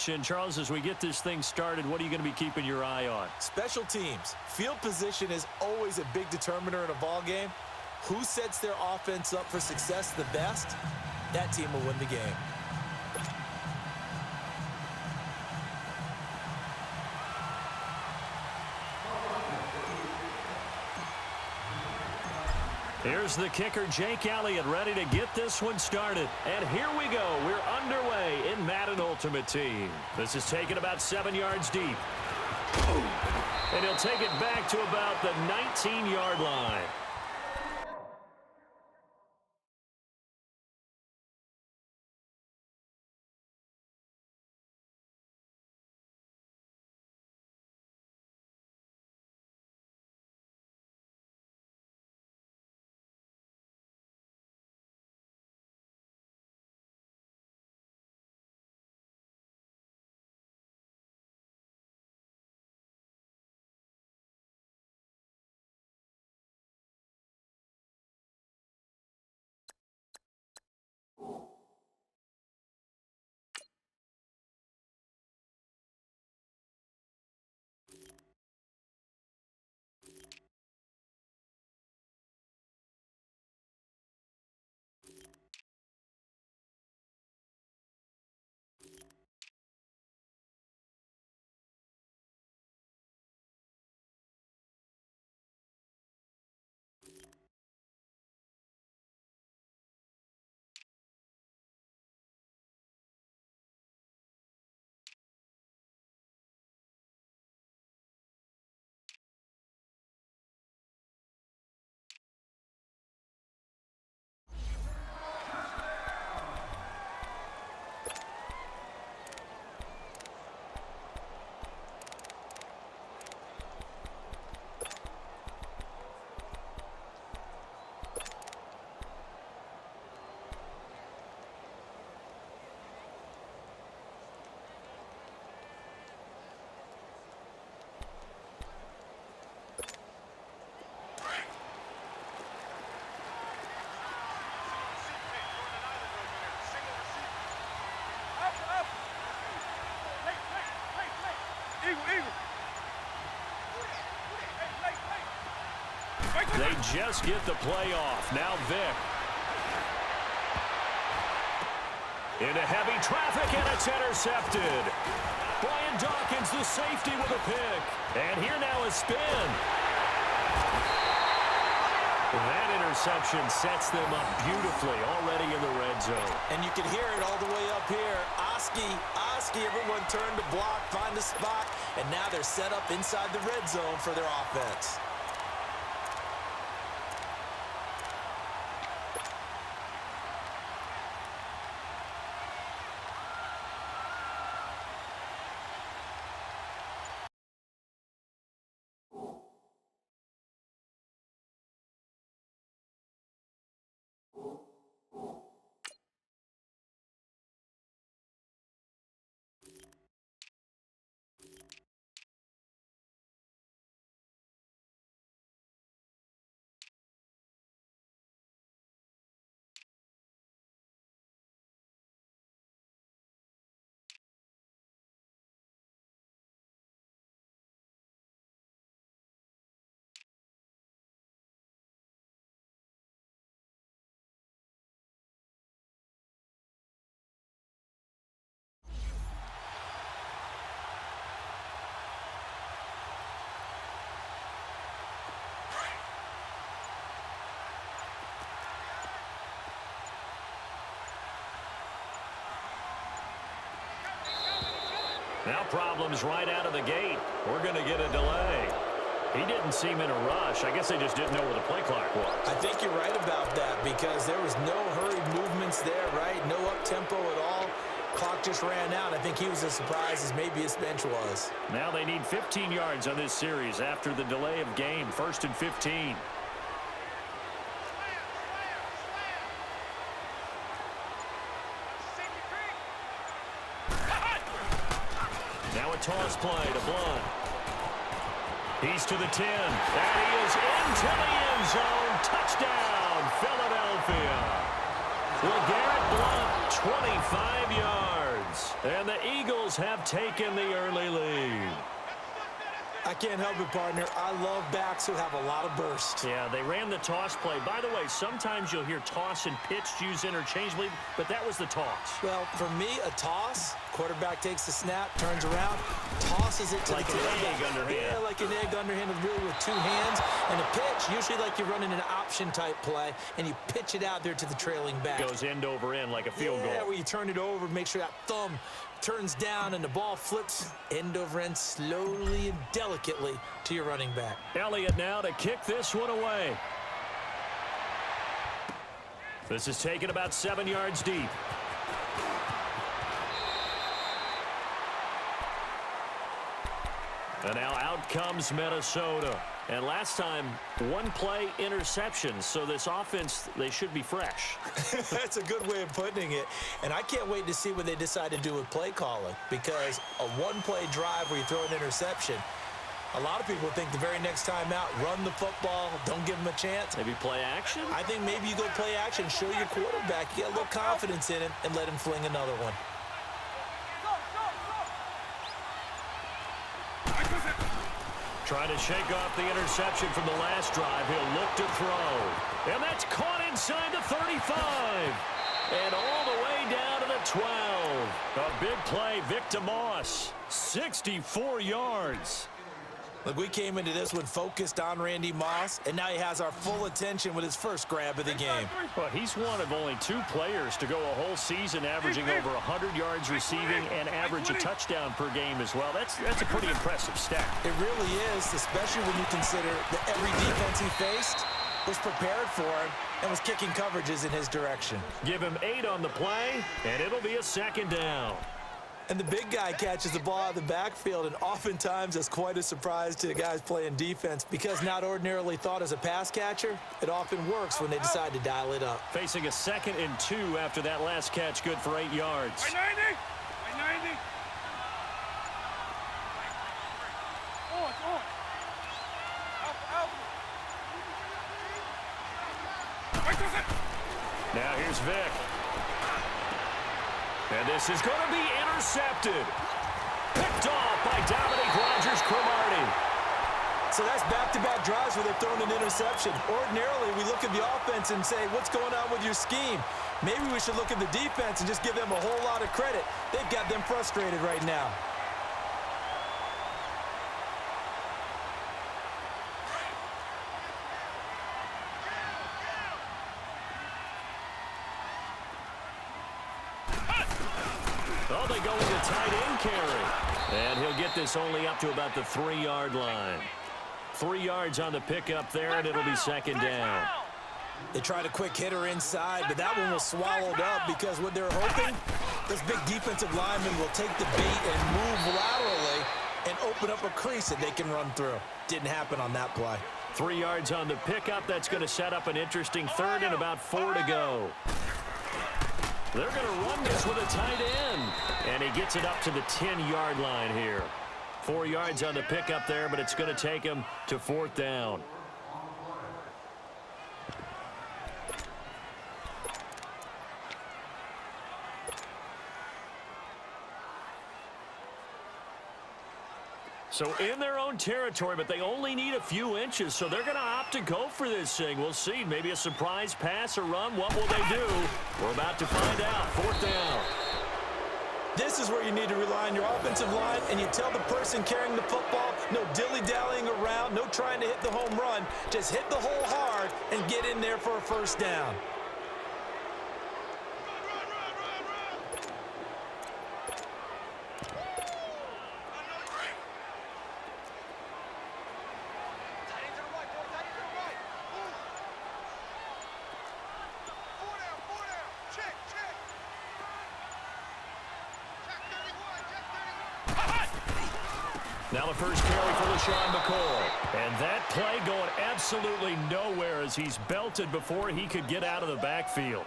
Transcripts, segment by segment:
Charles, as we get this thing started, what are you going to be keeping your eye on? Special teams. Field position is always a big determiner in a ball game. Who sets their offense up for success the best, that team will win the game. Here's the kicker, Jake Elliott, ready to get this one started. And here we go. We're underway in Madden Ultimate Team. This is taken about 7 yards deep. And he'll take it back to about the 19-yard line. They just get the play off. Now Vick. Into heavy traffic, and it's intercepted. Brian Dawkins, the safety, with a pick. And here now is spin. That interception sets them up beautifully already in the red zone. And you can hear it all the way up here. Oski, everyone turned to block, find a spot, and now they're set up inside the red zone for their offense. Now problems right out of the gate. We're going to get a delay. He didn't seem in a rush. I guess they just didn't know where the play clock was. I think you're right about that because there was no hurried movements there, right? No up-tempo at all. Clock just ran out. I think he was as surprised as maybe his bench was. Now they need 15 yards on this series after the delay of game. 1st and 15. Now a toss play to Blunt. He's to the 10. And he is into the end zone. Touchdown, Philadelphia. LeGarrette Blunt, 25 yards. yards. And the Eagles have taken the early lead. I can't help it, partner. I love backs who have a lot of burst. Yeah, they ran the toss play. By the way, sometimes you'll hear toss and pitch used interchangeably, but that was the toss. Well, for me, a toss, quarterback takes the snap, turns around, tosses it to like the an egg underhand. Yeah, like an egg underhand, really with two hands. And a pitch, usually like you're running an option-type play, and you pitch it out there to the trailing back. Goes end over end like a field goal. Yeah, where you turn it over, make sure that thumb turns down and the ball flips end over end slowly and delicately to your running back. Elliott now to kick this one away. This is taken about 7 yards deep. And now out comes Minnesota. And last time, one play interception. So this offense, they should be fresh. That's a good way of putting it. And I can't wait to see what they decide to do with play calling. Because a one-play drive where you throw an interception, a lot of people think the very next time out, run the football, don't give them a chance. Maybe play action? I think maybe you go play action, show your quarterback, get a little confidence in him, and let him fling another one. Trying to shake off the interception from the last drive. He'll look to throw. And that's caught inside the 35. And all the way down to the 12. A big play, Victor Moss. 64 yards. Look, we came into this one focused on Randy Moss, and now he has our full attention with his first grab of the game. Well, he's one of only 2 players to go a whole season averaging over 100 yards receiving and average a touchdown per game as well. That's a pretty impressive stat. It really is, especially when you consider that every defense he faced was prepared for him and was kicking coverages in his direction. Give him 8 on the play, and it'll be a second down. And the big guy catches the ball out of the backfield, and oftentimes that's quite a surprise to the guys playing defense because not ordinarily thought as a pass catcher, it often works when they decide to dial it up. Facing a 2nd and 2 after that last catch, good for 8 yards. 90. 90. Now here's Vic. And this is going to be intercepted. Picked off by Dominique Rodgers-Cromartie. So that's back-to-back drives where they're throwing an interception. Ordinarily, we look at the offense and say, what's going on with your scheme? Maybe we should look at the defense and just give them a whole lot of credit. They've got them frustrated right now. Oh, they go with a tight end carry. And he'll get this only up to about the 3-yard line. 3 yards on the pickup there, and it'll be second down. They tried a quick hitter inside, but that one was swallowed up because what they're hoping, this big defensive lineman will take the bait and move laterally and open up a crease that they can run through. Didn't happen on that play. 3 yards on the pickup. That's going to set up an interesting 3rd and about 4 to go. They're going to run this with a tight end. And he gets it up to the 10-yard line here. 4 yards on the pickup there, but it's going to take him to 4th down. So in their own territory, but they only need a few inches, so they're going to opt to go for this thing. We'll see. Maybe a surprise pass or run. What will they do? We're about to find out. 4th down. This is where you need to rely on your offensive line, and you tell the person carrying the football, no dilly-dallying around, no trying to hit the home run. Just hit the hole hard and get in there for a first down. Now the first carry for LaShawn McCoy. And that play going absolutely nowhere as he's belted before he could get out of the backfield.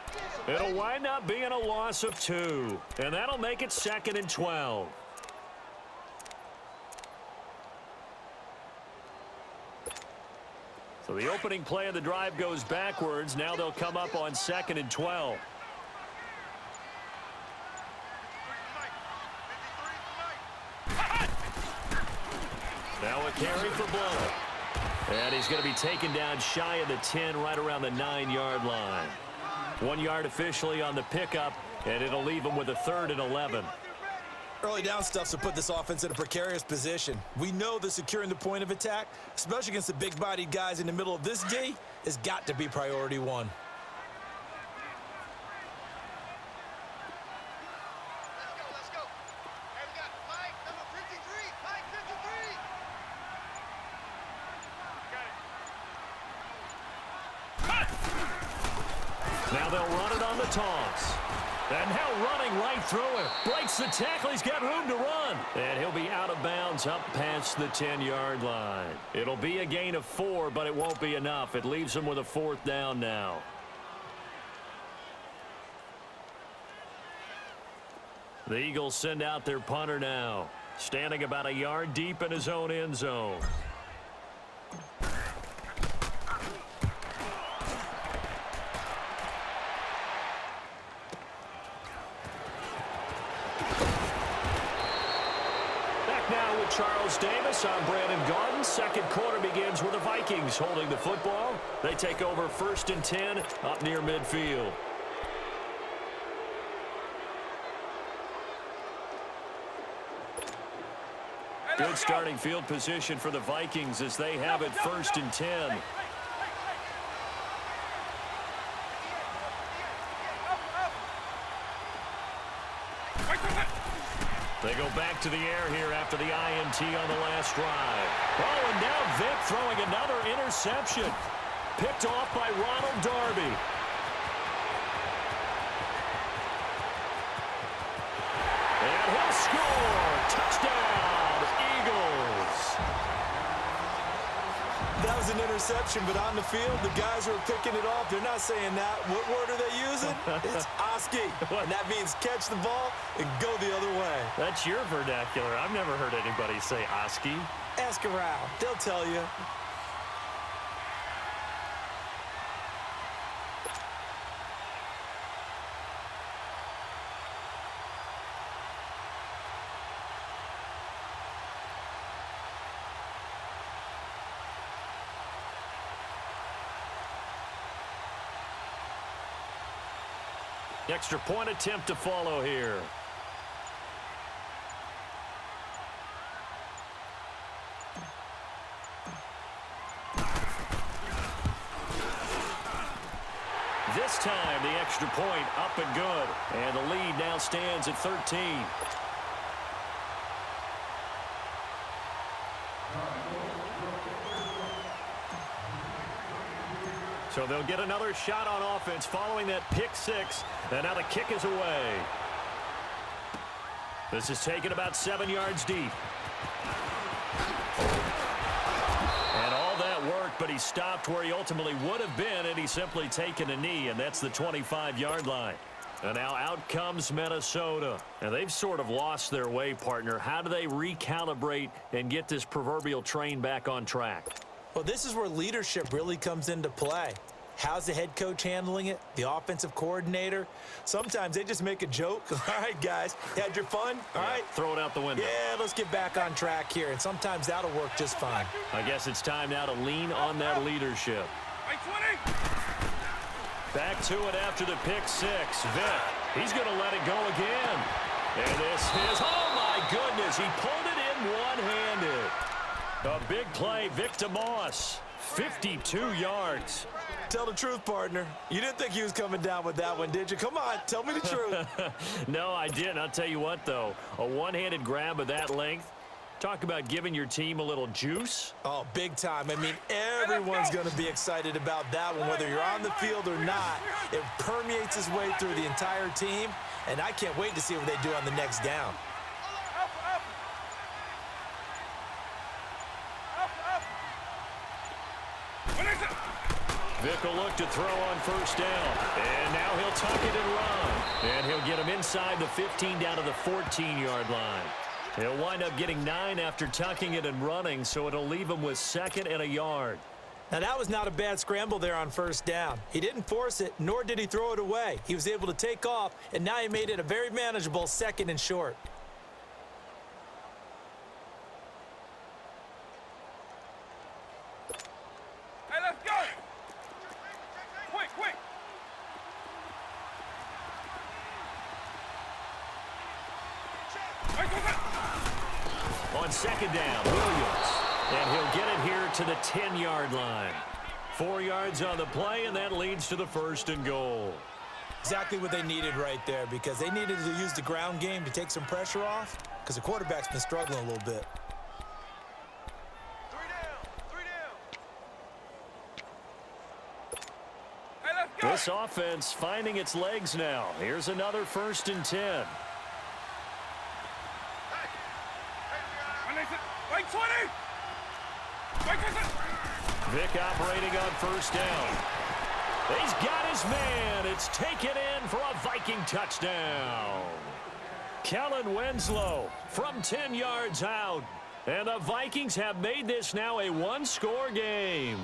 It'll wind up being a loss of 2. And that'll make it 2nd and 12. So the opening play of the drive goes backwards. Now they'll come up on 2nd and 12. Now a carry for Blow. And he's going to be taken down shy of the 10, right around the 9-yard line. 1 yard officially on the pickup, and it'll leave him with a 3rd and 11. Early down stuff to put this offense in a precarious position. We know that securing the point of attack, especially against the big-bodied guys in the middle of this D, has got to be priority 1. Let's go. Hey, we got Mike, number 53. Mike, 53. Got it. Now they'll run it on the toss. And now running right through him. Breaks the tackle. He's got room to run. And he'll be out of bounds up past the 10-yard line. It'll be a gain of 4, but it won't be enough. It leaves him with a 4th down now. The Eagles send out their punter now. Standing about a yard deep in his own end zone. Charles Davis on Brandon Garden. Second quarter begins with the Vikings holding the football. They take over 1st and 10 up near midfield. Good starting field position for the Vikings as they have it 1st and 10. They go back to the air here after the INT on the last drive. Oh, and now Vick throwing another interception. Picked off by Ronald Darby. And he'll score. Touchdown, Eagles. That was an interception, but on the field, the guys who are picking it off, they're not saying that. What word are they using? It's Oski. And that means catch the ball and go the other way. That's your vernacular. I've never heard anybody say Oski. Ask around. They'll tell you. Extra point attempt to follow here. This time the extra point up and good. And the lead now stands at 13. So they'll get another shot on offense following that pick 6. And now the kick is away. This is taken about 7 yards deep. And all that worked, but he stopped where he ultimately would have been, and he's simply taken a knee, and that's the 25-yard line. And now out comes Minnesota. And they've sort of lost their way, partner. How do they recalibrate and get this proverbial train back on track? Well, this is where leadership really comes into play. How's the head coach handling it? The offensive coordinator? Sometimes they just make a joke. All right, guys, had your fun? All right. Throw it out the window. Yeah, let's get back on track here. And sometimes that'll work just fine. I guess it's time now to lean on that leadership. Back to it after the pick 6. Vick, he's going to let it go again. And this is, oh my goodness, he pulled it in one-handed. A big play, Vick DeMoss, 52 yards. Tell the truth, partner. You didn't think he was coming down with that one, did you? Come on, tell me the truth. No, I didn't. I'll tell you what, though. A one-handed grab of that length. Talk about giving your team a little juice. Oh, big time. I mean, everyone's going to be excited about that one, whether you're on the field or not. It permeates its way through the entire team, and I can't wait to see what they do on the next down. Vick will look to throw on first down. And now he'll tuck it and run. And he'll get him inside the 15 down to the 14-yard line. He'll wind up getting 9 after tucking it and running, so it'll leave him with 2nd and a yard. Now, that was not a bad scramble there on first down. He didn't force it, nor did he throw it away. He was able to take off, and now he made it a very manageable 2nd and short. on second down, Williams. And he'll get it here to the 10-yard line. 4 yards on the play, and that leads to the 1st and goal. Exactly what they needed right there, because they needed to use the ground game to take some pressure off, because the quarterback's been struggling a little bit. 3 down, 3 down. Hey, let's go. This offense finding its legs now. Here's another 1st and 10. Wait, 20. Wait. Vic operating on 1st down. He's got his man. It's taken in for a Viking touchdown. Kellen Winslow from 10 yards out. And the Vikings have made this now a one-score game.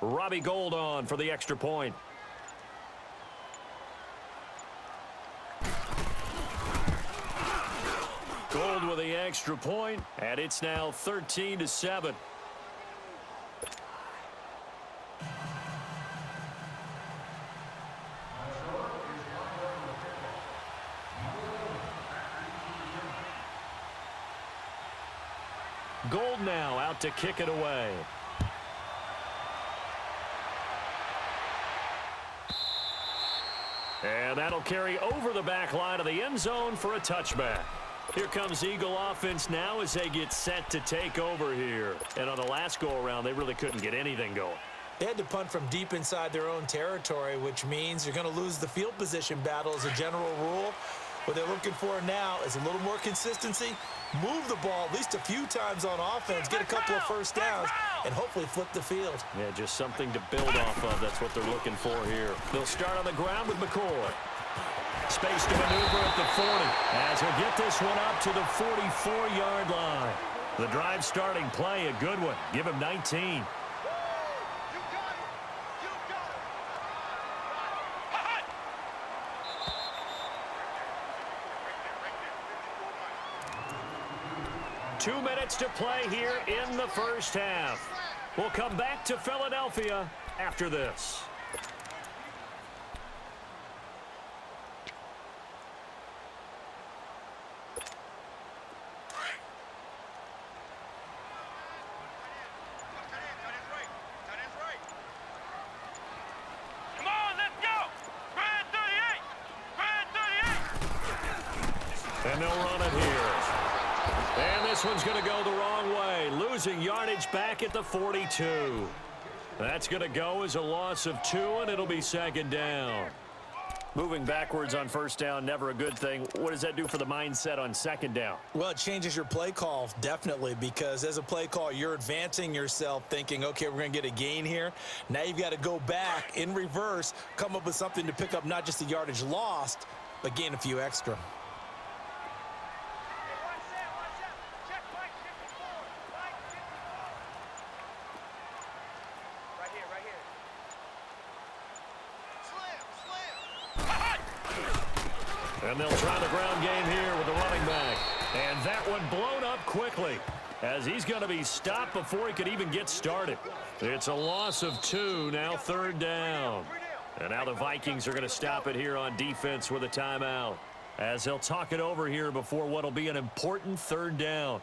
Robbie Gould on for the extra point. Gould with the extra point, and it's now 13-7. Gould now out to kick it away. And that'll carry over the back line of the end zone for a touchback. Here comes Eagle offense now as they get set to take over here. And on the last go-around, they really couldn't get anything going. They had to punt from deep inside their own territory, which means you're going to lose the field position battle as a general rule. What they're looking for now is a little more consistency, move the ball at least a few times on offense, get a couple of 1st downs, and hopefully flip the field. Yeah, just something to build off of. That's what they're looking for here. They'll start on the ground with McCoy. Space to maneuver at the 40 as he'll get this one up to the 44-yard line. The drive starting play, a good one. Give him 19. You got it. You got it. 2 minutes to play here in the 1st half. We'll come back to Philadelphia after this. Come on, let's go. Red 38. And they'll run it here. And this one's going to go the wrong way, losing yardage back at the 42. That's going to go as a loss of 2, and it'll be 2nd down. Moving backwards on 1st down, never a good thing. What does that do for the mindset on 2nd down? Well, it changes your play call, definitely, because as a play call, you're advancing yourself thinking, okay, we're going to get a gain here. Now you've got to go back in reverse, come up with something to pick up not just the yardage lost, but gain a few extra. Check Mike 54. Mike 54. Right here. Slam. And they'll try the ground game here with the running back. And that one blown up quickly. as he's going to be stopped before he could even get started. It's a loss of 2, now 3rd down. And now the Vikings are going to stop it here on defense with a timeout, as they'll talk it over here before what will be an important 3rd down.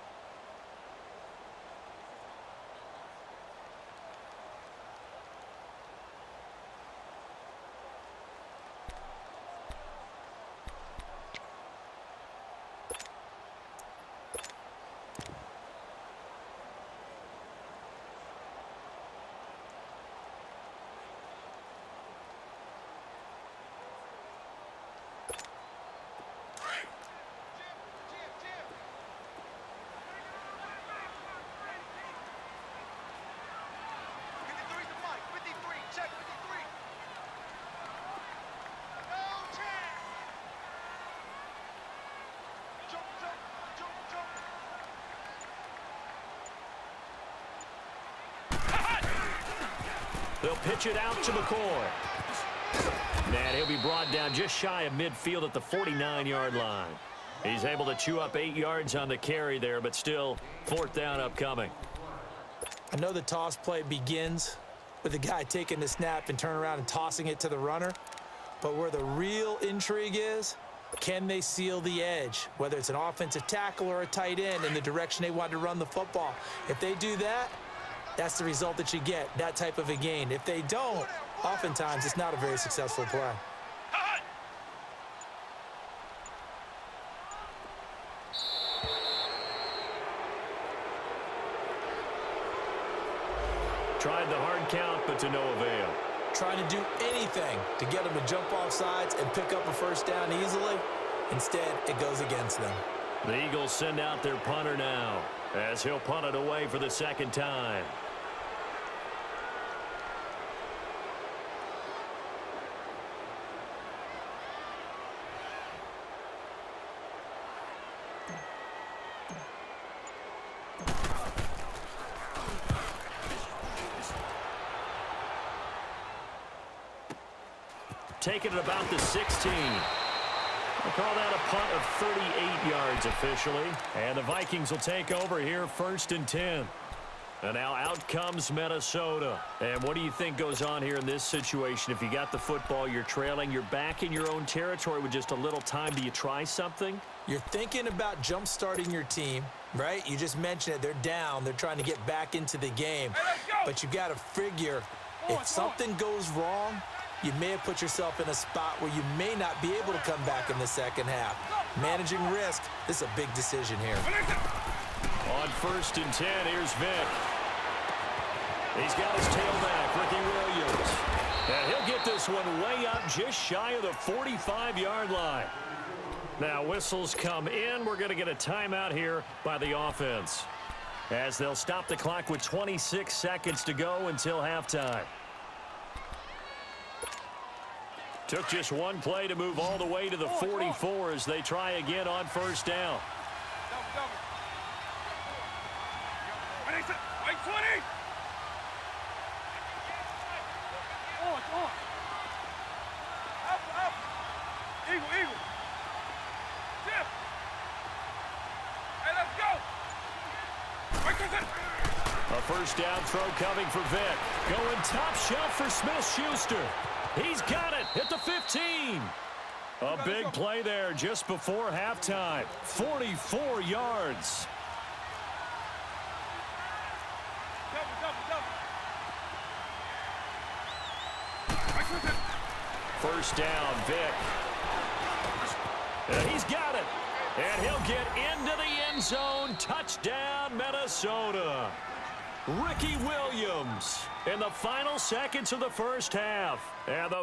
They'll pitch it out to McCoy. And he'll be brought down just shy of midfield at the 49-yard line. He's able to chew up 8 yards on the carry there, but still 4th down upcoming. I know the toss play begins with the guy taking the snap and turn around and tossing it to the runner. But where the real intrigue is, can they seal the edge, whether it's an offensive tackle or a tight end, in the direction they want to run the football? If they do that, that's the result that you get, that type of a gain. If they don't, oftentimes it's not a very successful play. Tried the hard count, but to no avail. Trying to do anything to get them to jump off sides and pick up a 1st down easily. Instead, it goes against them. The Eagles send out their punter now, as he'll punt it away for the 2nd time. Taking it about the 16. We'll call that a punt of 38 yards officially. And the Vikings will take over here 1st and 10. And now out comes Minnesota. And what do you think goes on here in this situation? If you got the football, you're trailing, you're back in your own territory with just a little time. Do you try something? You're thinking about jump-starting your team, right? You just mentioned it. They're down. They're trying to get back into the game. But you got to figure, if something goes wrong, you may have put yourself in a spot where you may not be able to come back in the 2nd half. Managing risk, this is a big decision here. On 1st and 10, here's Vick. He's got his tailback, Ricky Williams. And he'll get this one way up just shy of the 45-yard line. Now whistles come in. We're going to get a timeout here by the offense, as they'll stop the clock with 26 seconds to go until halftime. Took just one play to move all the way to the 44 as they try again on 1st down. A 1st down throw coming for Vick. Going top shelf for Smith-Schuster. He's got it at the 15. A big play there just before halftime. 44 yards. First down, Vick. And he's got it. And he'll get into the end zone. Touchdown, Minnesota. Ricky Williams in the final seconds of the 1st half. And the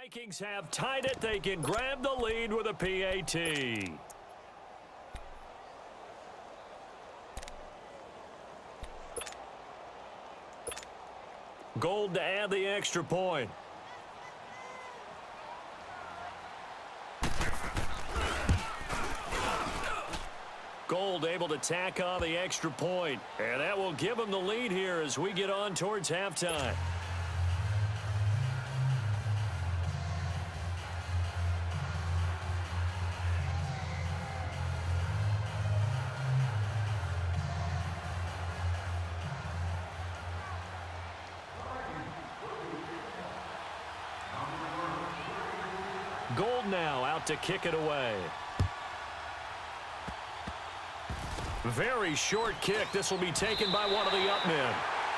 Vikings have tied it. They can grab the lead with a PAT. Gold to add the extra point. Gold able to tack on the extra point. And that will give them the lead here as we get on towards halftime. Gold now out to kick it away. Very short kick. This will be taken by one of the up men.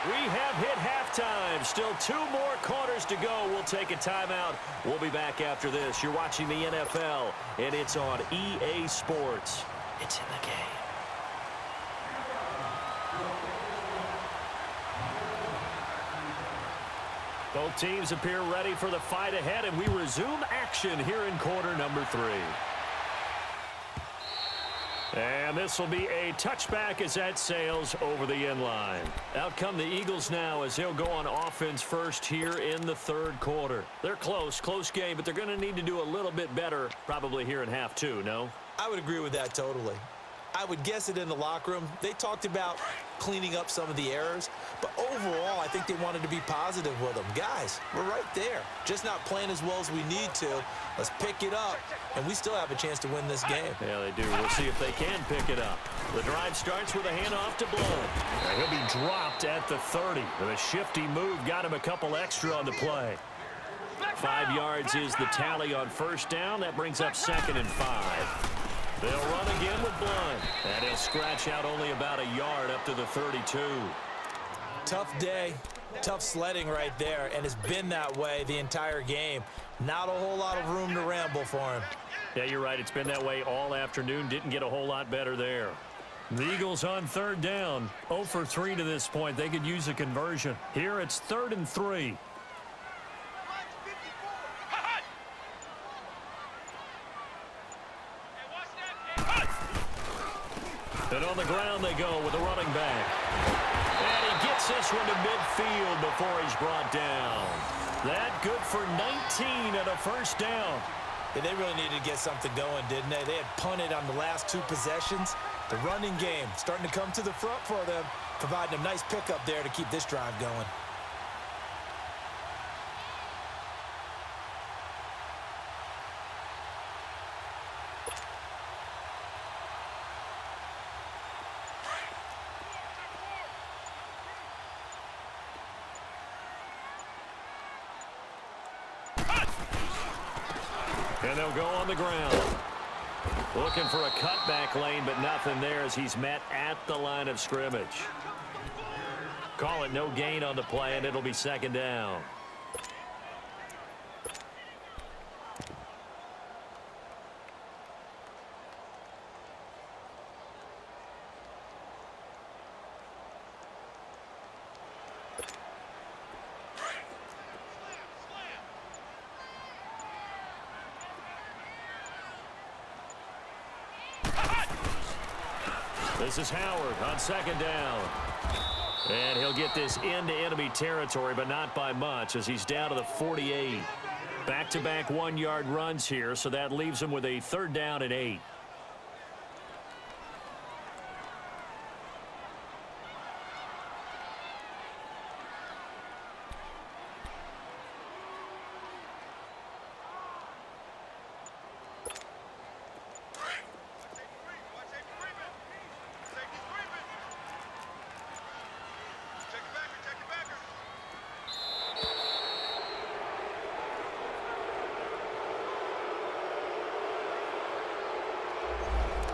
We have hit halftime. Still 2 more quarters to go. We'll take a timeout. We'll be back after this. You're watching the NFL, and it's on EA Sports. It's in the game. Both teams appear ready for the fight ahead, and we resume action here in quarter number 3. And this will be a touchback as that sails over the end line. Out come the Eagles now as they'll go on offense first here in the 3rd quarter. They're close game, but they're going to need to do a little bit better probably here in half 2, no? I would agree with that totally. I would guess it in the locker room. They talked about cleaning up some of the errors, but overall, I think they wanted to be positive with them. Guys, we're right there. Just not playing as well as we need to. Let's pick it up, and we still have a chance to win this game. Yeah, they do. We'll see if they can pick it up. The drive starts with a handoff to Blood. And he'll be dropped at the 30. The shifty move got him a couple extra on the play. 5 yards is the tally on first down. That brings up 2nd and 5. They'll run again with Blunt, and he'll scratch out only about a yard up to the 32. Tough day, tough sledding right there, and it's been that way the entire game. Not a whole lot of room to ramble for him. Yeah, you're right. It's been that way all afternoon. Didn't get a whole lot better there. The Eagles on 3rd down. 0 for 3 to this point. They could use a conversion. Here it's 3rd and 3. And on the ground they go with the running back. And he gets this one to midfield before he's brought down. That good for 19 and a first down. Yeah, they really needed to get something going, didn't they? They had punted on the last 2 possessions. The running game starting to come to the front for them, providing a nice pickup there to keep this drive going. And they'll go on the ground. Looking for a cutback lane, but nothing there as he's met at the line of scrimmage. Call it no gain on the play, and it'll be 2nd down. This is Howard on 2nd down. And he'll get this into enemy territory, but not by much as he's down to the 48. Back-to-back 1-yard runs here, so that leaves him with a 3rd down and 8.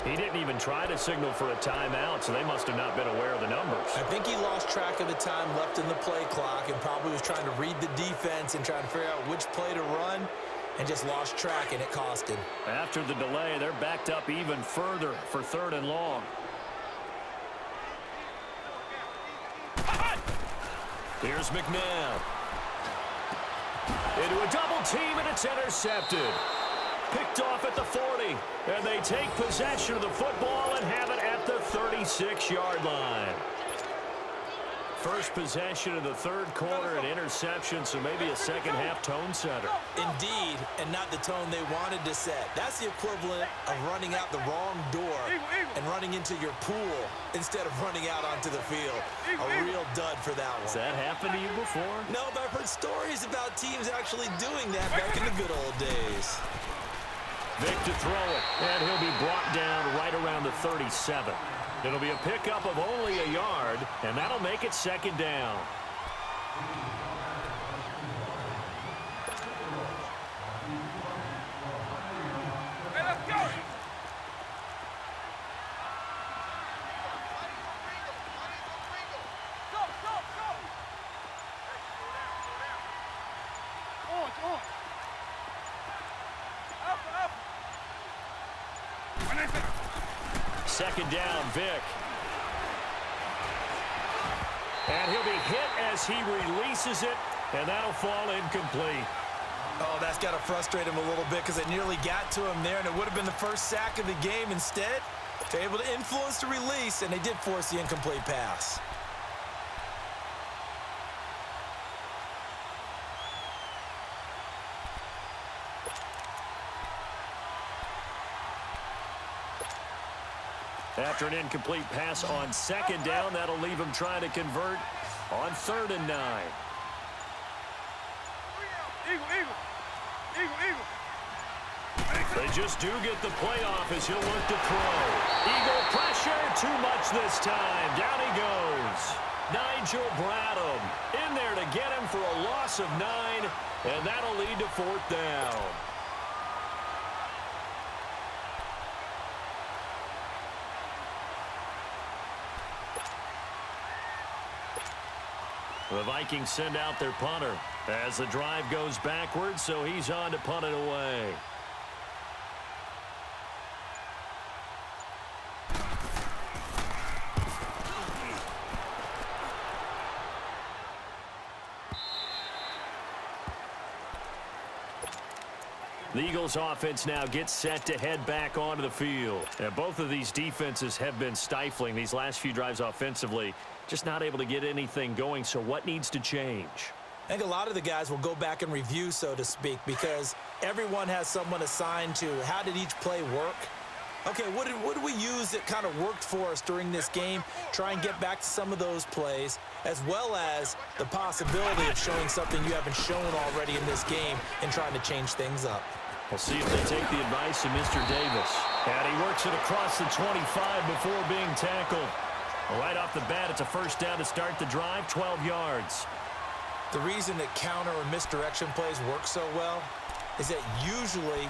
He didn't even try to signal for a timeout, so they must have not been aware of the numbers. I think he lost track of the time left in the play clock and probably was trying to read the defense and trying to figure out which play to run and just lost track, and it cost him. After the delay, they're backed up even further for 3rd and long. Here's McNabb. Into a double team, and it's intercepted. Picked off at the 40, and they take possession of the football and have it at the 36-yard line. First possession of the third quarter, an interception, so maybe a second-half tone setter. Indeed, and not the tone they wanted to set. That's the equivalent of running out the wrong door and running into your pool instead of running out onto the field. A real dud for that one. Has that happened to you before? No, but I've heard stories about teams actually doing that back in the good old days. Vic to throw it, and he'll be brought down right around the 37. It'll be a pickup of only a yard, and that'll make it second down. Hey, let's go. Go, go, go. On. Up. Second down, Vic. And he'll be hit as he releases it, and that'll fall incomplete. Oh, that's got to frustrate him a little bit because it nearly got to him there, and it would have been the first sack of the game. Instead, they're able to influence the release, and they did force the incomplete pass. After an incomplete pass on second down, that'll leave him trying to convert on 3rd and 9. Eagle. They just do get the playoff as he'll look to throw. Eagle pressure, too much this time. Down he goes. Nigel Bradham in there to get him for a loss of 9, and that'll lead to 4th down. The Vikings send out their punter as the drive goes backwards, so he's on to punt it away. The Eagles offense now gets set to head back onto the field. And both of these defenses have been stifling these last few drives offensively. Just not able to get anything going, so what needs to change? I think a lot of the guys will go back and review, so to speak, because everyone has someone assigned to how did each play work. Okay, what did we use that kind of worked for us during this game? Try and get back to some of those plays, as well as the possibility of showing something you haven't shown already in this game and trying to change things up. We'll see if they take the advice of Mr. Davis. And he works it across the 25 before being tackled. Right off the bat, it's a first down to start the drive, 12 yards. The reason that counter or misdirection plays work so well is that usually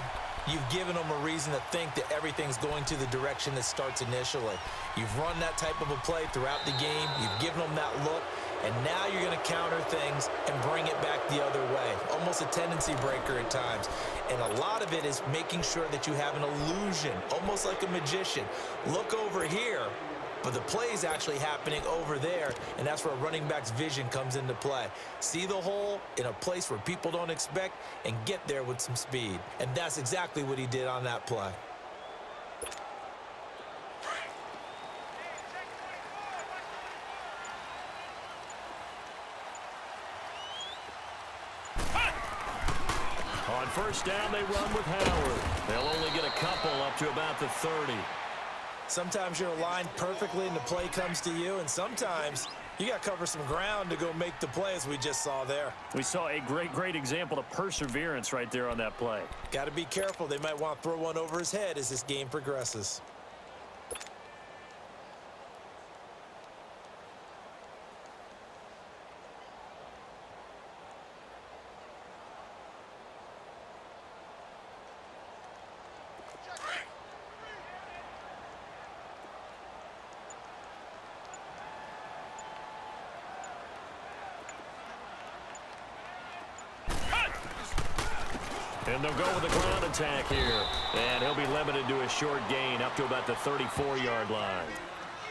you've given them a reason to think that everything's going to the direction that starts initially. You've run that type of a play throughout the game. You've given them that look. And now you're going to counter things and bring it back the other way. Almost a tendency breaker at times. And a lot of it is making sure that you have an illusion, almost like a magician. Look over here, but the play is actually happening over there, and that's where a running back's vision comes into play. See the hole in a place where people don't expect and get there with some speed. And that's exactly what he did on that play. On first down, they run with Howard. They'll only get a couple up to about the 30. Sometimes you're aligned perfectly and the play comes to you, and sometimes you got to cover some ground to go make the play, as we just saw there. We saw a great example of perseverance right there on that play. Got to be careful. They might want to throw one over his head as this game progresses. And they'll go with the ground attack here. And he'll be limited to a short gain up to about the 34-yard line.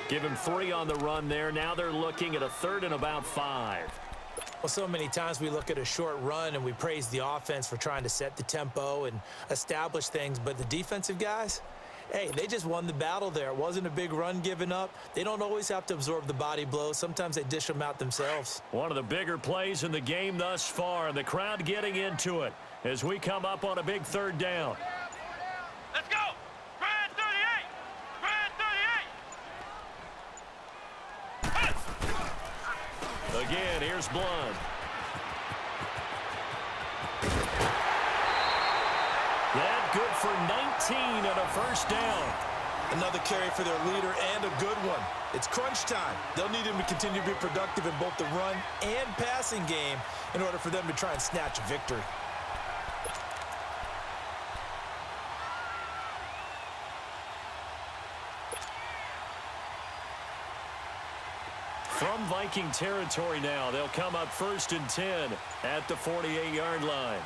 Give him 3 on the run there. Now they're looking at a 3rd and about 5. Well, so many times we look at a short run and we praise the offense for trying to set the tempo and establish things, but the defensive guys, hey, they just won the battle there. It wasn't a big run given up. They don't always have to absorb the body blows. Sometimes they dish them out themselves. One of the bigger plays in the game thus far, and the crowd getting into it as we come up on a big third down. Let's go! Brad 38! Brad 38! Again, here's Blunt. That good for 19 and a first down. Another carry for their leader and a good one. It's crunch time. They'll need him to continue to be productive in both the run and passing game in order for them to try and snatch a victory. From Viking territory now, they'll come up 1st and 10 at the 48-yard line.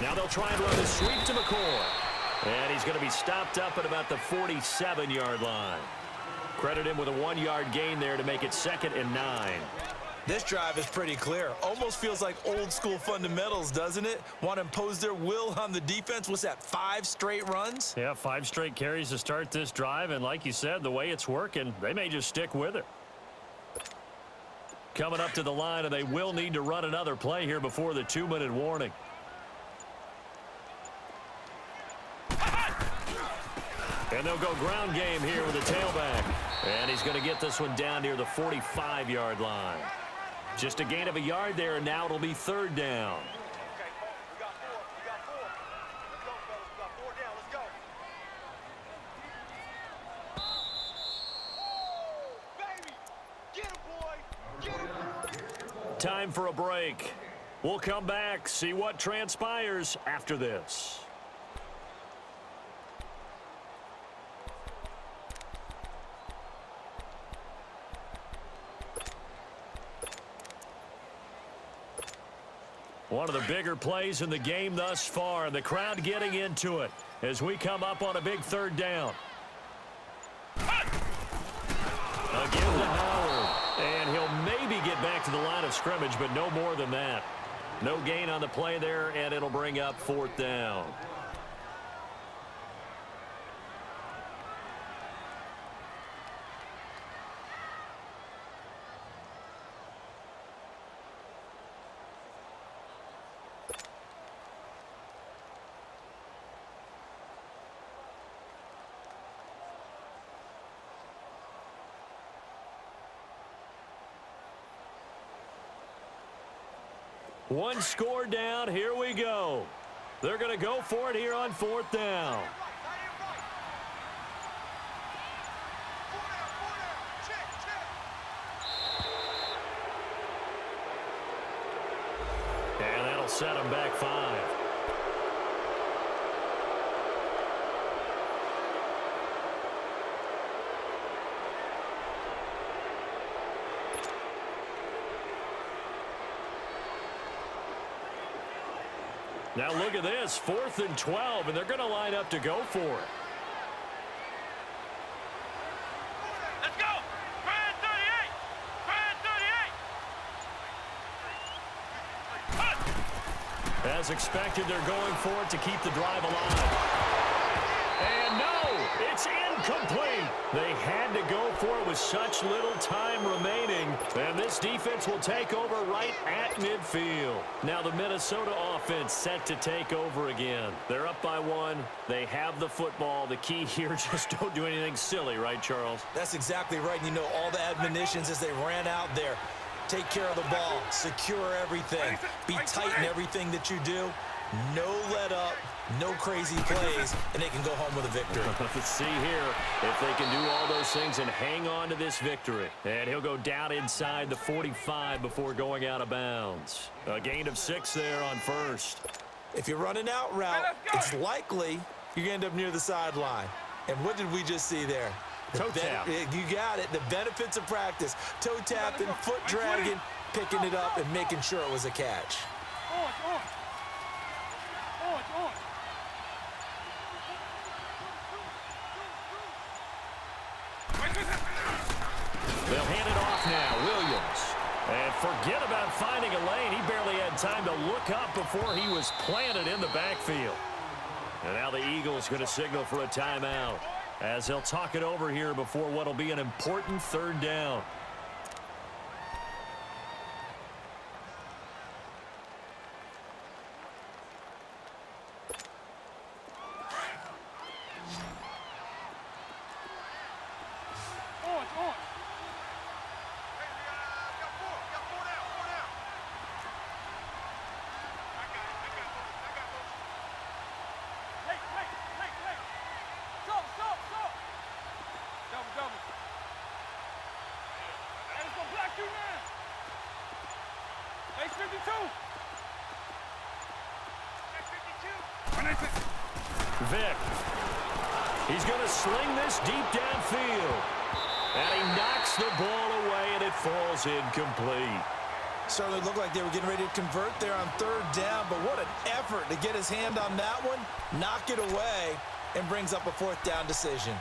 Now they'll try and run a sweep to McCoy. And he's going to be stopped up at about the 47-yard line. Credit him with a 1-yard gain there to make it 2nd and 9. This drive is pretty clear. Almost feels like old-school fundamentals, doesn't it? Want to impose their will on the defense. What's that, 5 straight runs? Yeah, 5 straight carries to start this drive. And like you said, the way it's working, they may just stick with it. Coming up to the line, and they will need to run another play here before the 2-minute warning. And they'll go ground game here with the tailback. And he's going to get this one down near the 45-yard line. Just a gain of a yard there, and now it'll be 3rd down. Okay, we got 4. We got 4. Let's go, fellas. We got 4 down. Let's go. Baby! Get him, boy! Get him! Time for a break. We'll come back, see what transpires after this. One of the bigger plays in the game thus far. The crowd getting into it as we come up on a big 3rd down. Again to Howard. And he'll maybe get back to the line of scrimmage, but no more than that. No gain on the play there, and it'll bring up 4th down. One score down. Here we go. They're going to go for it here on 4th down. And that'll set them back 5. Now look at this, 4th and 12, and they're going to line up to go for it. Let's go! Brad 38! Brad 38! As expected, they're going for it to keep the drive alive. And no, it's incomplete. They had to go for it with such little time remaining. And this defense will take over right at midfield. Now the Minnesota offense set to take over again. They're up by 1. They have the football. The key here, just don't do anything silly, right, Charles? That's exactly right. And you know all the admonitions as they ran out there. Take care of the ball. Secure everything. Be tight in everything that you do. No let up. No crazy plays, and they can go home with a victory. Let's see here if they can do all those things and hang on to this victory. And he'll go down inside the 45 before going out of bounds. A gain of 6 there on 1st. If you're running out route, it's likely you're going to end up near the sideline. And what did we just see there? Toe tap. You got it. The benefits of practice. Toe tapping, foot dragging, picking it up, and making sure it was a catch. On. They'll hand it off now. Williams. And forget about finding a lane. He barely had time to look up before he was planted in the backfield. And now the Eagles going to signal for a timeout as they'll talk it over here before what will be an important third down. Vic. He's going to sling this deep downfield. And he knocks the ball away, and it falls incomplete. Certainly looked like they were getting ready to convert there on third down, but what an effort to get his hand on that one, knock it away, and brings up a fourth down decision.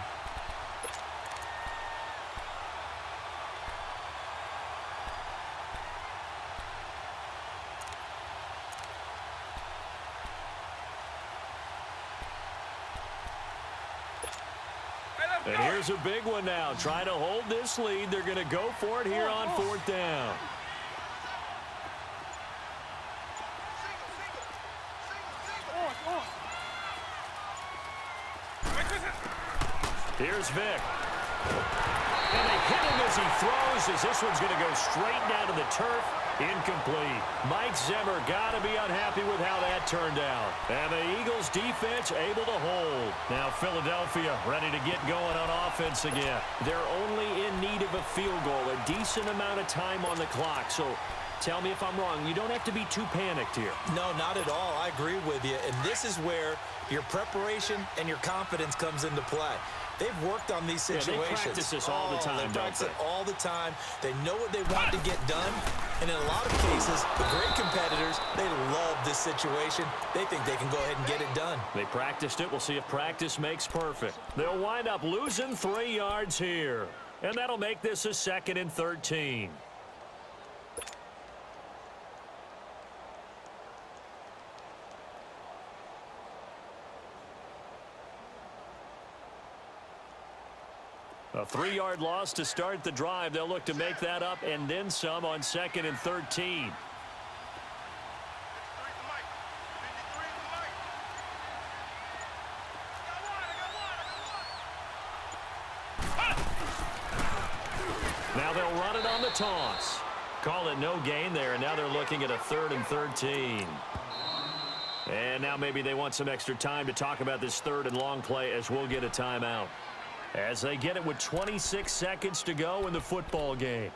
And here's a big one now. Trying to hold this lead. They're going to go for it here on fourth down. Here's Vic. And they hit him as he throws, as this one's going to go straight down to the turf. Incomplete. Mike Zimmer got to be unhappy with how that turned out. And the Eagles defense able to hold. Now Philadelphia ready to get going on offense again. They're only in need of a field goal, a decent amount of time on the clock. So tell me if I'm wrong. You don't have to be too panicked here. No, not at all. I agree with you. And this is where your preparation and your confidence comes into play. They've worked on these situations. Yeah, they practice this all the time, They practice don't it all the time. They know what they want to get done. And in a lot of cases, the great competitors, they love this situation. They think they can go ahead and get it done. They practiced it. We'll see if practice makes perfect. They'll wind up losing 3 yards here. And that'll make this a 2nd and 13. A 3-yard loss to start the drive. They'll look to make that up and then some on 2nd and 13. Now they'll run it on the toss. Call it no gain there, and now they're looking at a 3rd and 13. And now maybe they want some extra time to talk about this 3rd and long play as we'll get a timeout. As they get it with 26 seconds to go in the football game.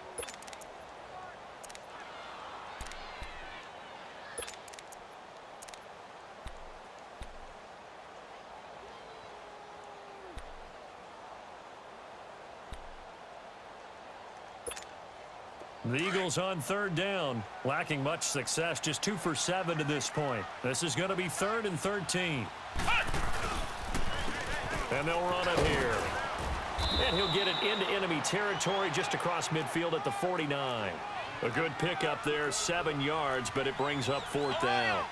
The Eagles on 3rd down, lacking much success, just 2 for 7 to this point. This is going to be 3rd and 13. And they'll run it here. And he'll get it into enemy territory just across midfield at the 49. A good pickup there, 7 yards, but it brings up 4th down.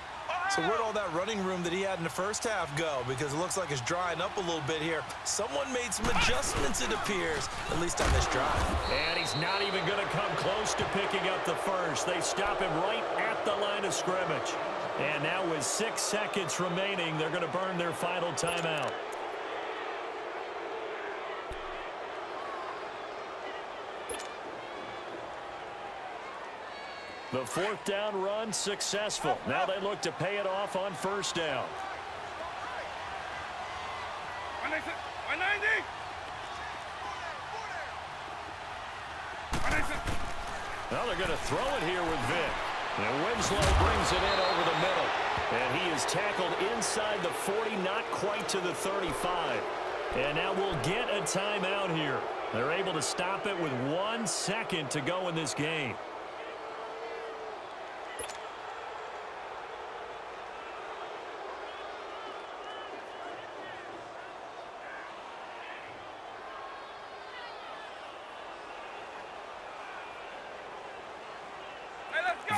So where'd all that running room that he had in the first half go? Because it looks like it's drying up a little bit here. Someone made some adjustments, it appears, at least on this drive. And he's not even going to come close to picking up the first. They stop him right at the line of scrimmage. And now with 6 seconds remaining, they're going to burn their final timeout. The 4th down run successful. Now they look to pay it off on 1st down. 190. Now they're going to throw it here with Vic. And Winslow brings it in over the middle. And he is tackled inside the 40, not quite to the 35. And now we'll get a timeout here. They're able to stop it with 1 second to go in this game.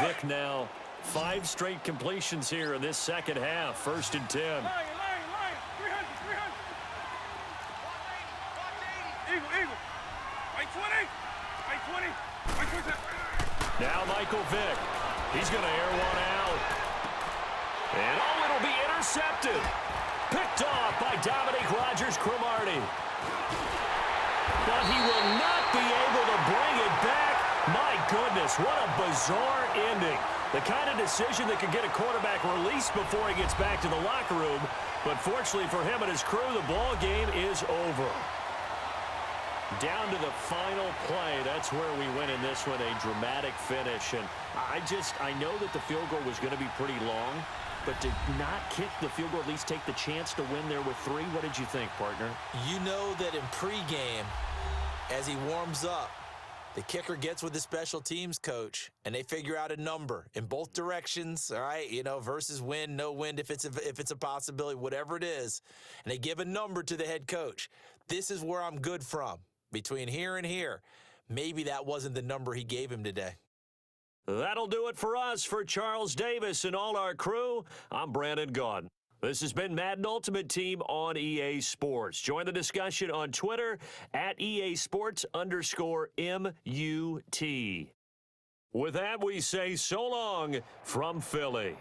Vic now 5 straight completions here in this second half. 1st and 10. Lion, 300. Eagle. Right 20. Right 20. Now Michael Vick. He's going to air one out. And it'll be intercepted. Picked off by Dominique Rodgers-Cromartie. But he will not be able to bring it back. My goodness, what a bizarre ending. The kind of decision that could get a quarterback released before he gets back to the locker room. But fortunately for him and his crew, the ball game is over. Down to the final play. That's where we win in this one, a dramatic finish. And I know that the field goal was going to be pretty long, but to not kick the field goal, at least take the chance to win there with 3, what did you think, partner? You know that in pregame, as he warms up, the kicker gets with the special teams coach, and they figure out a number in both directions, all right, versus win, no win, if it's a possibility, whatever it is, and they give a number to the head coach. This is where I'm good from, between here and here. Maybe that wasn't the number he gave him today. That'll do it for us. For Charles Davis and all our crew, I'm Brandon Gaudin. This has been Madden Ultimate Team on EA Sports. Join the discussion on Twitter at EA Sports_MUT. With that, we say so long from Philly.